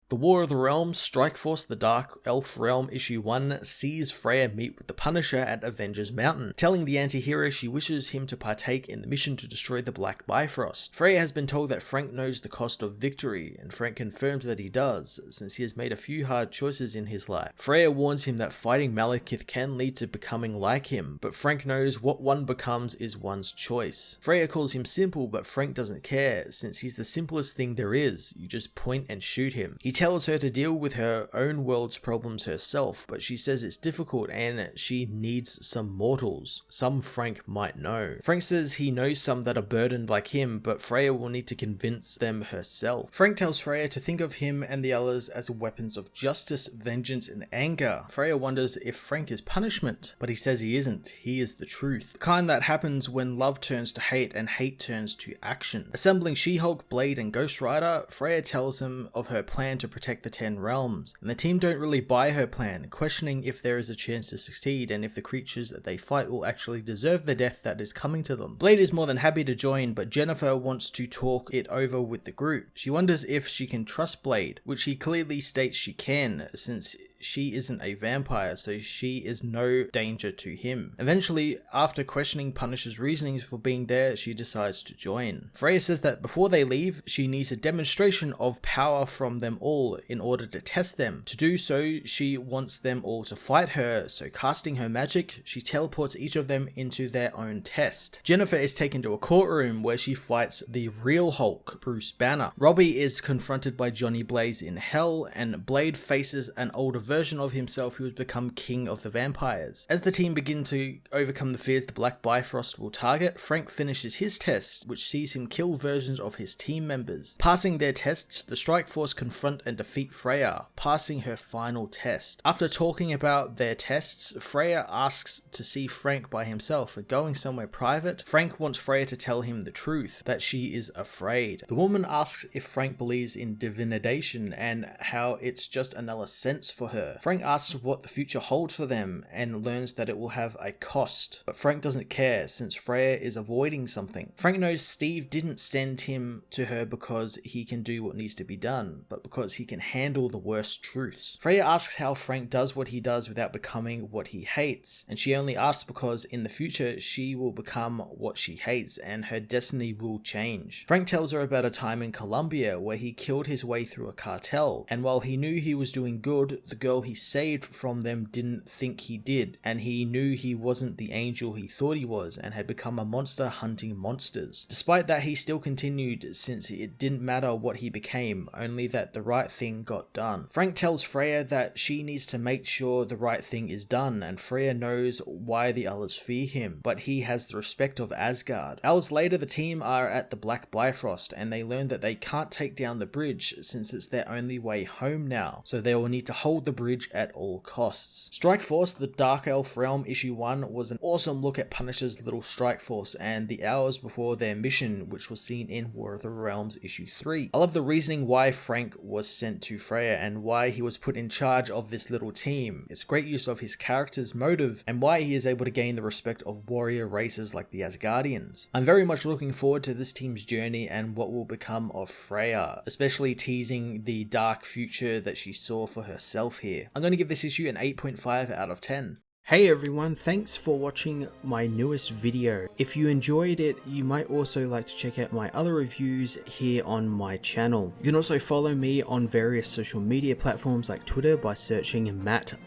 The War of the Realms, Strikeforce, the Dark Elf Realm Issue 1 sees Freyja meet with the Punisher at Avengers Mountain, telling the anti-hero she wishes him to partake in the mission to destroy the Black Bifrost. Freyja has been told that Frank knows the cost of victory, and Frank confirms that he does, since he has made a few hard choices in his life. Freyja warns him that fighting Malekith can lead to becoming like him, but Frank knows what one becomes is one's choice. Freyja calls him simple, but Frank doesn't care, since he's the simplest thing there is. You just point and shoot him. He tells her to deal with her own world's problems herself, but she says it's difficult and she needs some mortals. Some Frank might know. Frank says he knows some that are burdened like him, but Freyja will need to convince them herself. Frank tells Freyja to think of him and the others as weapons of justice, vengeance, and anger. Freyja wonders if Frank is punishment, but he says he isn't. He is the truth. The kind that happens when love turns to hate and hate turns to action. Assembling She-Hulk, Blade, and Ghost Rider, Freyja tells him of her plan to protect the 10 realms, and the team don't really buy her plan, questioning if there is a chance to succeed and if the creatures that they fight will actually deserve the death that is coming to them. Blade is more than happy to join, but Jennifer wants to talk it over with the group. She wonders if she can trust Blade, which he clearly states she can, since she isn't a vampire, so she is no danger to him. Eventually, after questioning Punisher's reasonings for being there, she decides to join. Freyja says that before they leave, she needs a demonstration of power from them all in order to test them. To do so, she wants them all to fight her, so casting her magic, she teleports each of them into their own test. Jennifer is taken to a courtroom where she fights the real Hulk, Bruce Banner. Robbie is confronted by Johnny Blaze in hell, and Blade faces an older version of himself who has become king of the vampires. As the team begin to overcome the fears the Black Bifrost will target, Frank finishes his test, which sees him kill versions of his team members. Passing their tests, the Strikeforce confront and defeat Freyja, passing her final test. After talking about their tests, Freyja asks to see Frank by himself, going somewhere private. Frank wants Freyja to tell him the truth, that she is afraid. The woman asks if Frank believes in divination and how it's just another sense for her. Frank asks what the future holds for them and learns that it will have a cost, but Frank doesn't care since Freyja is avoiding something. Frank knows Steve didn't send him to her because he can do what needs to be done, but because he can handle the worst truths. Freyja asks how Frank does what he does without becoming what he hates, and she only asks because in the future she will become what she hates and her destiny will change. Frank tells her about a time in Colombia where he killed his way through a cartel, and while he knew he was doing good, the girl he saved from them didn't think he did, and he knew he wasn't the angel he thought he was and had become a monster hunting monsters. Despite that, he still continued since it didn't matter what he became, only that the right thing got done. Frank tells Freyja that she needs to make sure the right thing is done, and Freyja knows why the others fear him, but he has the respect of Asgard. Hours later, the team are at the Black Bifrost, and they learn that they can't take down the bridge since it's their only way home now, so they will need to hold the bridge at all costs. Strikeforce, the Dark Elf Realm Issue 1 was an awesome look at Punisher's little Strikeforce and the hours before their mission, which was seen in War of the Realms Issue 3. I love the reasoning why Frank was sent to Freyja and why he was put in charge of this little team. It's great use of his character's motive and why he is able to gain the respect of warrior races like the Asgardians. I'm very much looking forward to this team's journey and what will become of Freyja, especially teasing the dark future that she saw for herself here. I'm going to give this issue an 8.5 out of 10. Hey everyone, thanks for watching my newest video. If you enjoyed it, you might also like to check out my other reviews here on my channel. You can also follow me on various social media platforms like Twitter by searching Matt_FOS,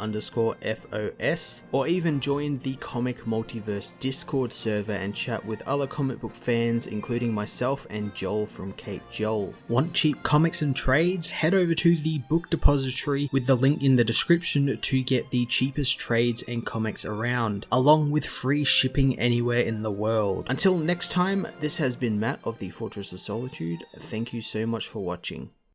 or even join the Comic Multiverse Discord server and chat with other comic book fans, including myself and Joel from Cape Joel. Want cheap comics and trades? Head over to the book depository with the link in the description to get the cheapest trades and comics around, along with free shipping anywhere in the world. Until next time, this has been Matt of the Fortress of Solitude. Thank you so much for watching.